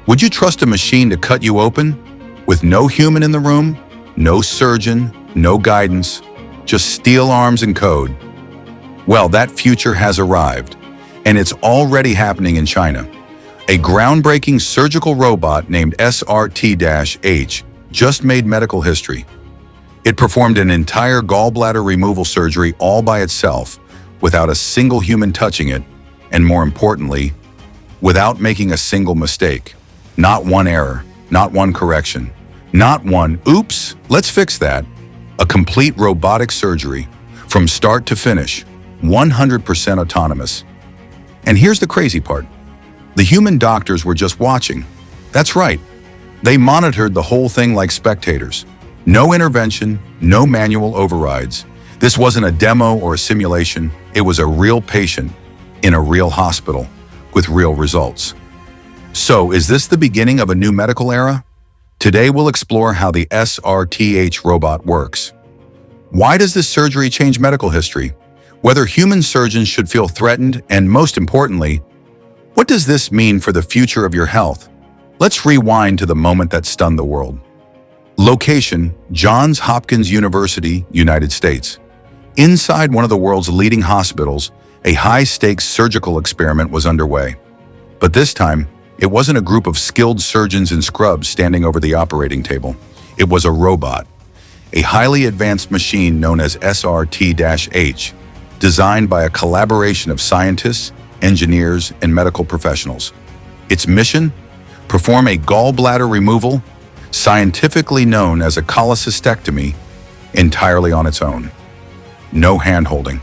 Would you trust a machine to cut you open? With no human in the room, no surgeon, no guidance, just steel arms and code. Well, that future has arrived, and it's already happening in China. A groundbreaking surgical robot named SRT-H just made medical history. It performed an entire gallbladder removal surgery all by itself, without a single human touching it, and more importantly, without making a single mistake. Not one error, not one correction, not one, oops, let's fix that. A complete robotic surgery, from start to finish, 100% autonomous. And here's the crazy part. The human doctors were just watching. That's right. They monitored the whole thing like spectators. No intervention, no manual overrides. This wasn't a demo or a simulation. It was a real patient in a real hospital with real results. So, is this the beginning of a new medical era? Today we'll explore how the SRT-H robot works. Why does this surgery change medical history? Whether human surgeons should feel threatened, and most importantly, what does this mean for the future of your health? Let's rewind to the moment that stunned the world. Location: Johns Hopkins University, United States. Inside one of the world's leading hospitals, a high-stakes surgical experiment was underway. But this time, it wasn't a group of skilled surgeons in scrubs standing over the operating table. It was a robot, a highly advanced machine known as SRT-H, designed by a collaboration of scientists, engineers, and medical professionals. Its mission? Perform a gallbladder removal, scientifically known as a cholecystectomy, entirely on its own. No hand-holding,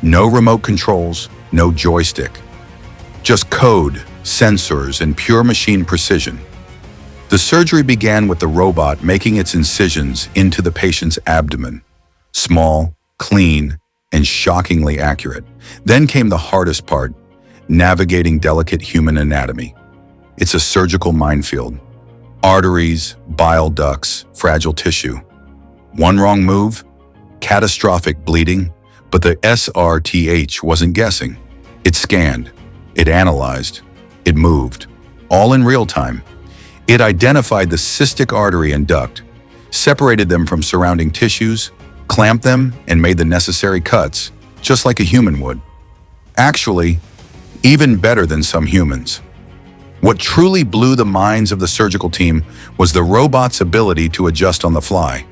no remote controls, no joystick. Just code, sensors, and pure machine precision. The surgery began with the robot making its incisions into the patient's abdomen. Small, clean, and shockingly accurate. Then came the hardest part, navigating delicate human anatomy. It's a surgical minefield. Arteries, bile ducts, fragile tissue. One wrong move, catastrophic bleeding, but the SRT-H wasn't guessing. It scanned, it analyzed, it moved, all in real time. It identified the cystic artery and duct, separated them from surrounding tissues, clamped them, and made the necessary cuts, just like a human would. Actually, even better than some humans. What truly blew the minds of the surgical team was the robot's ability to adjust on the fly.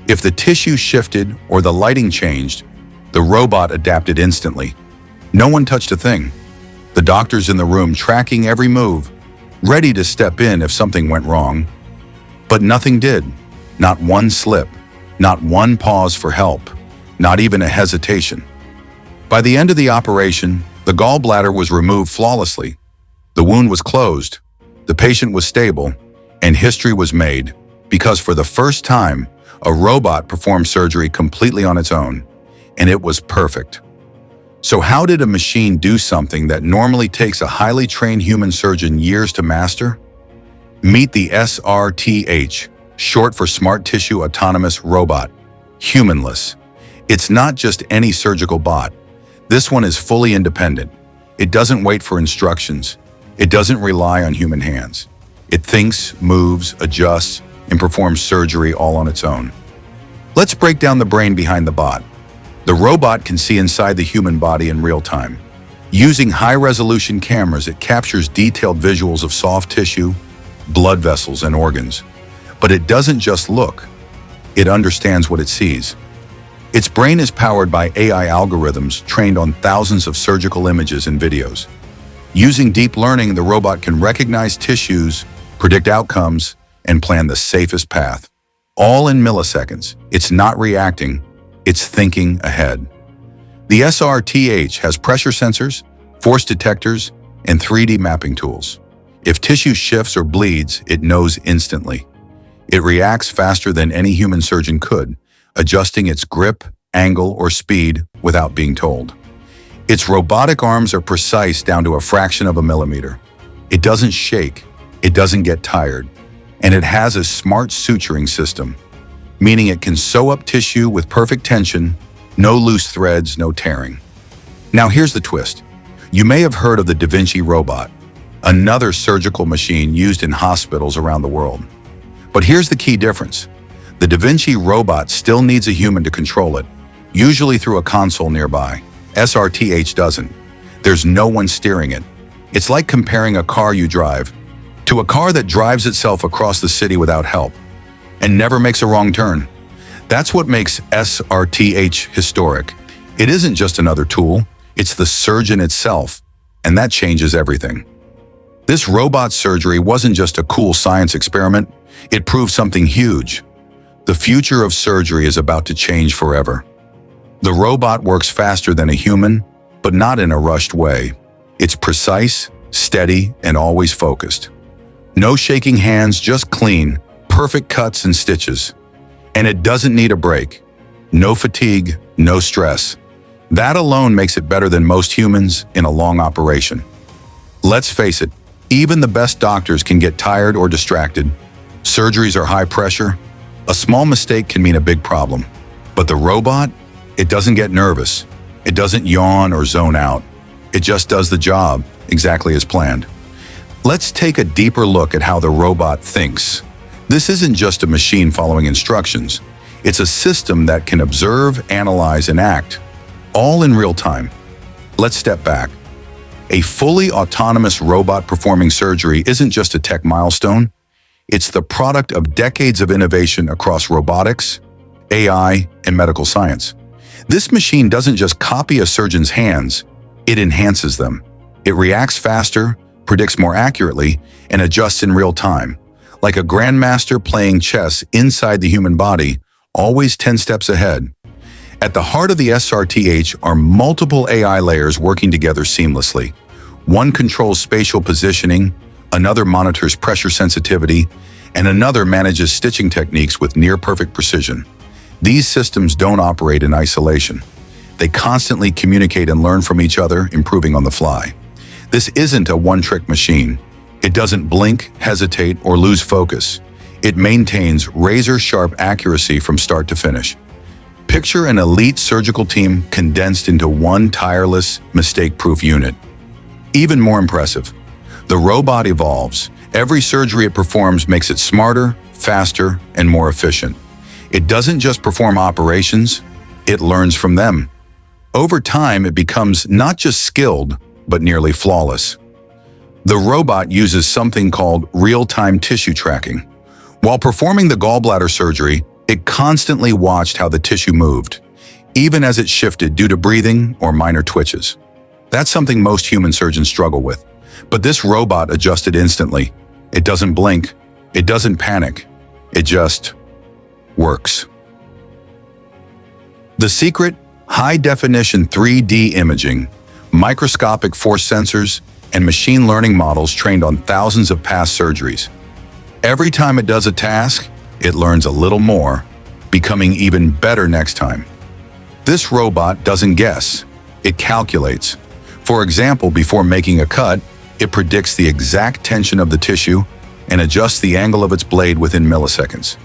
If the tissue shifted or the lighting changed, the robot adapted instantly. No one touched a thing. The doctors in the room tracking every move, ready to step in if something went wrong. But nothing did. Not one slip, not one pause for help, not even a hesitation. By the end of the operation, the gallbladder was removed flawlessly. The wound was closed, the patient was stable, and history was made because for the first time, a robot performed surgery completely on its own, and it was perfect. So how did a machine do something that normally takes a highly trained human surgeon years to master? Meet the SRT-H, short for Smart Tissue Autonomous Robot, humanless. It's not just any surgical bot. This one is fully independent. It doesn't wait for instructions. It doesn't rely on human hands. It thinks, moves, adjusts, and performs surgery all on its own. Let's break down the brain behind the bot. The robot can see inside the human body in real time. Using high-resolution cameras, it captures detailed visuals of soft tissue, blood vessels, and organs. But it doesn't just look. It understands what it sees. Its brain is powered by AI algorithms trained on thousands of surgical images and videos. Using deep learning, the robot can recognize tissues, predict outcomes, and plan the safest path. All in milliseconds. It's not reacting, it's thinking ahead. The SRT-H has pressure sensors, force detectors, and 3D mapping tools. If tissue shifts or bleeds, it knows instantly. It reacts faster than any human surgeon could, adjusting its grip, angle, or speed without being told. Its robotic arms are precise down to a fraction of a millimeter. It doesn't shake, it doesn't get tired, and it has a smart suturing system, meaning it can sew up tissue with perfect tension, no loose threads, no tearing. Now here's the twist. You may have heard of the Da Vinci robot. another surgical machine used in hospitals around the world. But here's the key difference. The Da Vinci robot still needs a human to control it, usually through a console nearby. SRT-H doesn't. There's no one steering it. It's like comparing a car you drive to a car that drives itself across the city without help and never makes a wrong turn. That's what makes SRT-H historic. It isn't just another tool, it's the surgeon itself, and that changes everything. This robot surgery wasn't just a cool science experiment, it proved something huge. The future of surgery is about to change forever. The robot works faster than a human, but not in a rushed way. It's precise, steady, and always focused. No shaking hands, just clean, perfect cuts and stitches. And it doesn't need a break. No fatigue, no stress. That alone makes it better than most humans in a long operation. Let's face it, even the best doctors can get tired or distracted. Surgeries are high pressure. A small mistake can mean a big problem. But the robot, it doesn't get nervous. It doesn't yawn or zone out. It just does the job exactly as planned. Let's take a deeper look at how the robot thinks. This isn't just a machine following instructions. It's a system that can observe, analyze, and act, all in real time. Let's step back. A fully autonomous robot performing surgery isn't just a tech milestone. It's the product of decades of innovation across robotics, AI, and medical science. This machine doesn't just copy a surgeon's hands, it enhances them. It reacts faster, predicts more accurately, and adjusts in real time. Like a grandmaster playing chess inside the human body, always 10 steps ahead. At the heart of the SRT-H are multiple AI layers working together seamlessly. One controls spatial positioning, another monitors pressure sensitivity, and another manages stitching techniques with near-perfect precision. These systems don't operate in isolation. They constantly communicate and learn from each other, improving on the fly. This isn't a one-trick machine. It doesn't blink, hesitate, or lose focus. It maintains razor-sharp accuracy from start to finish. Picture an elite surgical team condensed into one tireless, mistake-proof unit. Even more impressive, the robot evolves. Every surgery it performs makes it smarter, faster, and more efficient. It doesn't just perform operations, it learns from them. Over time, it becomes not just skilled, but nearly flawless. The robot uses something called real-time tissue tracking. While performing the gallbladder surgery, it constantly watched how the tissue moved, even as it shifted due to breathing or minor twitches. That's something most human surgeons struggle with. But this robot adjusted instantly. It doesn't blink, it doesn't panic, it just works. The secret? High-definition 3D imaging, microscopic force sensors, and machine learning models trained on thousands of past surgeries. Every time it does a task, it learns a little more, becoming even better next time. This robot doesn't guess, it calculates. For example, before making a cut, it predicts the exact tension of the tissue and adjusts the angle of its blade within milliseconds.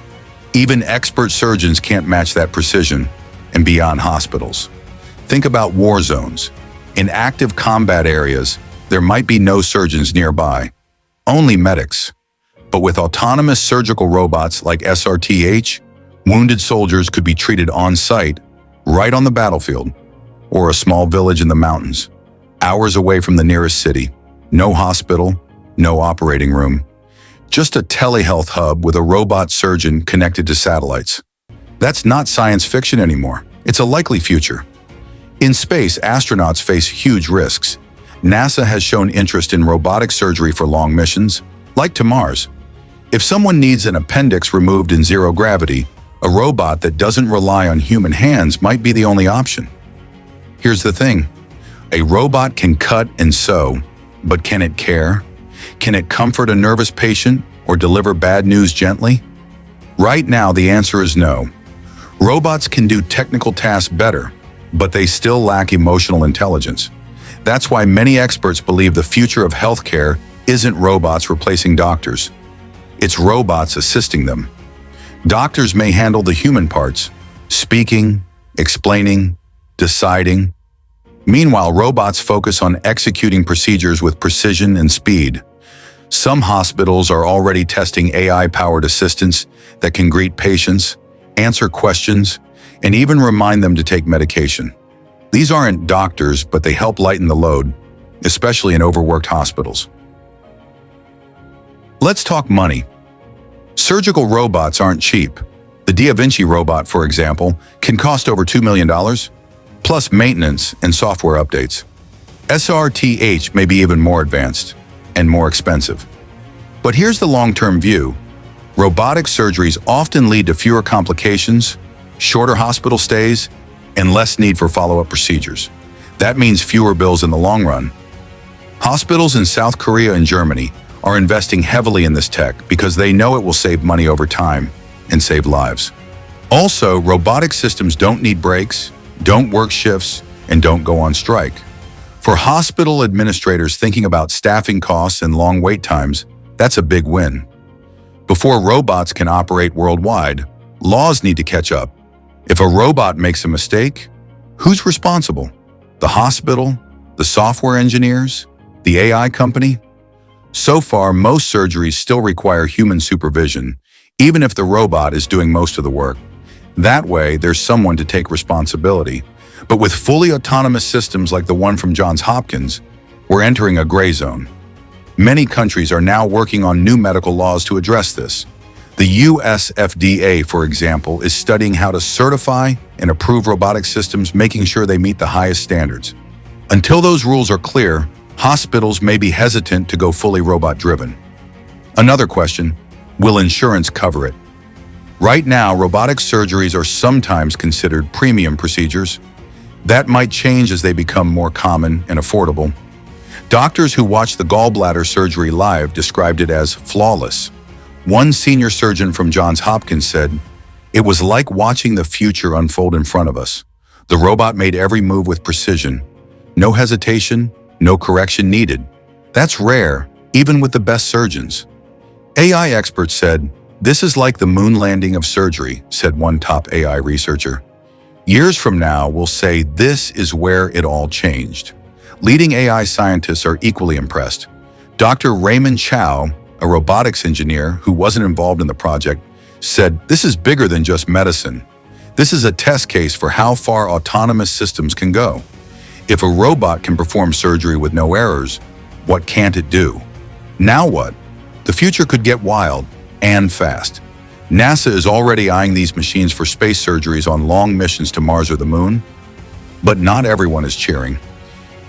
Even expert surgeons can't match that precision, and beyond hospitals. Think about war zones. In active combat areas, there might be no surgeons nearby, only medics. But with autonomous surgical robots like SRT-H, wounded soldiers could be treated on-site, right on the battlefield, or a small village in the mountains, hours away from the nearest city. No hospital, no operating room. Just a telehealth hub with a robot surgeon connected to satellites. That's not science fiction anymore. It's a likely future. In space, astronauts face huge risks. NASA has shown interest in robotic surgery for long missions, like to Mars. If someone needs an appendix removed in zero gravity, a robot that doesn't rely on human hands might be the only option. Here's the thing. A robot can cut and sew, but can it care? Can it comfort a nervous patient or deliver bad news gently? Right now, the answer is no. Robots can do technical tasks better, but they still lack emotional intelligence. That's why many experts believe the future of healthcare isn't robots replacing doctors. It's robots assisting them. Doctors may handle the human parts, speaking, explaining, deciding, Meanwhile, robots focus on executing procedures with precision and speed. Some hospitals are already testing AI-powered assistants that can greet patients, answer questions, and even remind them to take medication. These aren't doctors, but they help lighten the load, especially in overworked hospitals. Let's talk money. Surgical robots aren't cheap. The Da Vinci robot, for example, can cost over $2 million, plus maintenance and software updates. SRT-H may be even more advanced and more expensive. But here's the long-term view. Robotic surgeries often lead to fewer complications, shorter hospital stays, and less need for follow-up procedures. That means fewer bills in the long run. Hospitals in South Korea and Germany are investing heavily in this tech because they know it will save money over time and save lives. Also, robotic systems don't need breaks, don't work shifts, and don't go on strike. For hospital administrators thinking about staffing costs and long wait times, that's a big win. Before robots can operate worldwide, laws need to catch up. If a robot makes a mistake, who's responsible? The hospital? The software engineers? The AI company? So far, most surgeries still require human supervision, even if the robot is doing most of the work. That way, there's someone to take responsibility. But with fully autonomous systems like the one from Johns Hopkins, we're entering a gray zone. Many countries are now working on new medical laws to address this. The US FDA, for example, is studying how to certify and approve robotic systems, making sure they meet the highest standards. Until those rules are clear, hospitals may be hesitant to go fully robot-driven. Another question, will insurance cover it? Right now, robotic surgeries are sometimes considered premium procedures. That might change as they become more common and affordable. Doctors who watched the gallbladder surgery live described it as flawless. One senior surgeon from Johns Hopkins said, "It was like watching the future unfold in front of us. The robot made every move with precision. No hesitation, no correction needed. That's rare, even with the best surgeons." AI experts said, "This is like the moon landing of surgery," said one top AI researcher. Years from now, we'll say this is where it all changed. Leading AI scientists are equally impressed. Dr. Raymond Chow, a robotics engineer who wasn't involved in the project, said, "This is bigger than just medicine. This is a test case for how far autonomous systems can go. If a robot can perform surgery with no errors, what can't it do? Now what? The future could get wild and fast." NASA is already eyeing these machines for space surgeries on long missions to Mars or the Moon. But not everyone is cheering.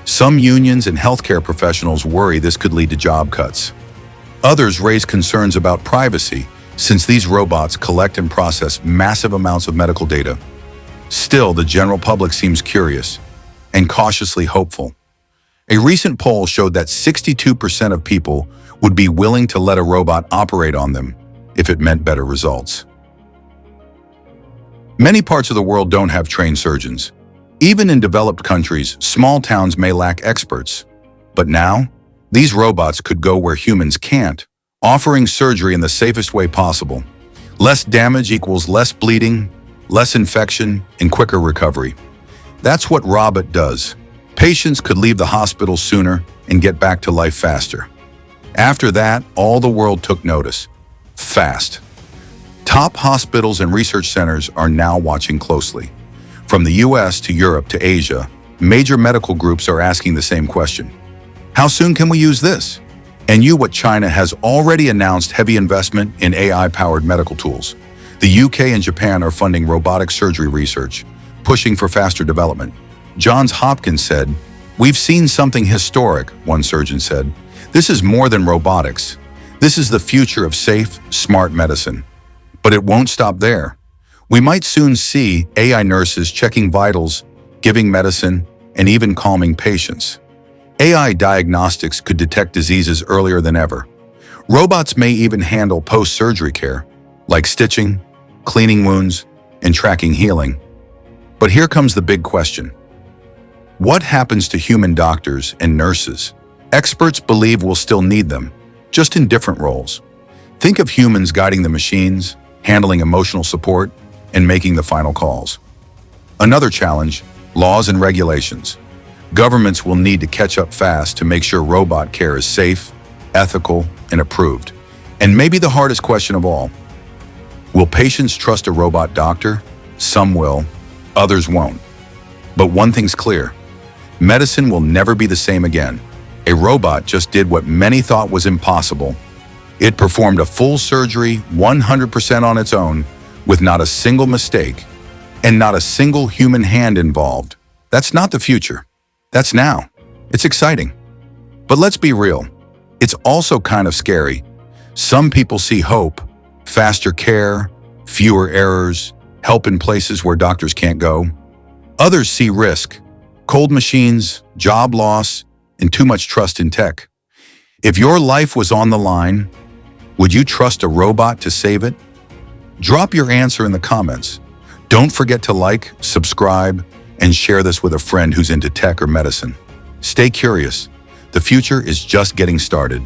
Some unions and healthcare professionals worry this could lead to job cuts. Others raise concerns about privacy, since these robots collect and process massive amounts of medical data. Still, the general public seems curious and cautiously hopeful. A recent poll showed that 62% of people would be willing to let a robot operate on them if it meant better results. Many parts of the world don't have trained surgeons. Even in developed countries, small towns may lack experts. But now, these robots could go where humans can't, offering surgery in the safest way possible. Less damage equals less bleeding, less infection, and quicker recovery. That's what Robot does. Patients could leave the hospital sooner and get back to life faster. After that, all the world took notice. Fast. Top hospitals and research centers are now watching closely. From the US to Europe to Asia, major medical groups are asking the same question. How soon can we use this? And what China has already announced heavy investment in AI-powered medical tools. The UK and Japan are funding robotic surgery research, pushing for faster development. Johns Hopkins said, "We've seen something historic," one surgeon said. "This is more than robotics. This is the future of safe, smart medicine." But it won't stop there. We might soon see AI nurses checking vitals, giving medicine, and even calming patients. AI diagnostics could detect diseases earlier than ever. Robots may even handle post-surgery care, like stitching, cleaning wounds, and tracking healing. But here comes the big question. What happens to human doctors and nurses? Experts believe we'll still need them, just in different roles. Think of humans guiding the machines, handling emotional support, and making the final calls. Another challenge, laws and regulations. Governments will need to catch up fast to make sure robot care is safe, ethical, and approved. And maybe the hardest question of all, will patients trust a robot doctor? Some will, others won't. But one thing's clear, medicine will never be the same again. A robot just did what many thought was impossible. It performed a full surgery 100% on its own, with not a single mistake, and not a single human hand involved. That's not the future. That's now. It's exciting. But let's be real. It's also kind of scary. Some people see hope, faster care, fewer errors, help in places where doctors can't go. Others see risk, cold machines, job loss, and too much trust in tech. If your life was on the line, would you trust a robot to save it? Drop your answer in the comments. Don't forget to like, subscribe, and share this with a friend who's into tech or medicine. Stay curious. The future is just getting started.